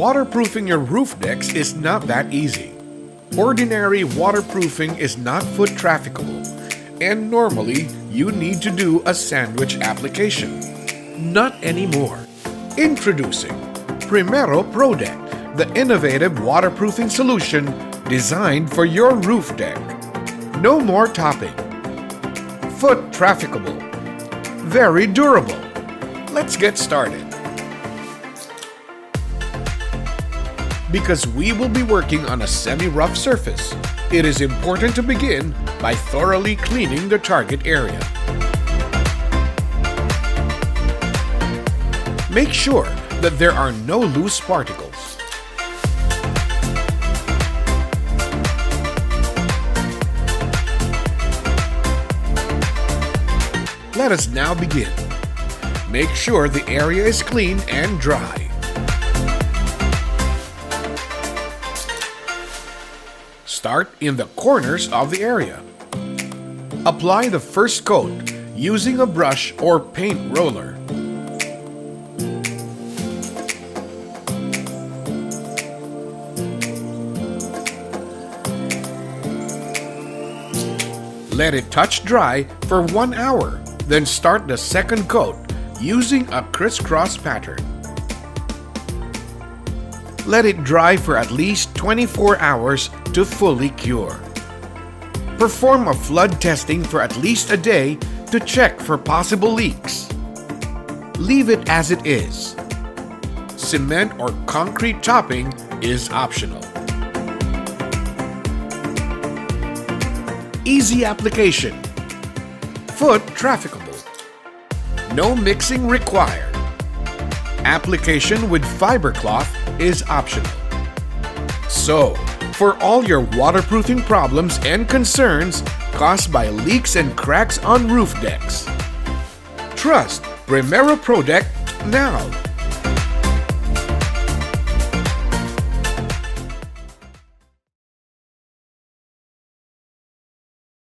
Waterproofing your roof decks is not that easy. Ordinary waterproofing is not foot trafficable, and normally you need to do a sandwich application. Not anymore. Introducing Primero Pro Deck, the innovative waterproofing solution designed for your roof deck. No more topping. Foot trafficable. Very durable. Let's get started. Because we will be working on a semi-rough surface, it is important to begin by thoroughly cleaning the target area. Make sure that there are no loose particles. Let us now begin. Make sure the area is clean and dry. Start in the corners of the area. Apply the first coat using a brush or paint roller. Let it touch dry for 1 hour, then start the second coat using a crisscross pattern. Let it dry for at least 24 hours to fully cure. Perform a flood testing for at least a day to check for possible leaks. Leave it as it is. Cement or concrete topping is optional. Easy application. Foot trafficable. No mixing required. Application with fiber cloth is optional. So, for all your waterproofing problems and concerns caused by leaks and cracks on roof decks, trust Primero Pro Deck now.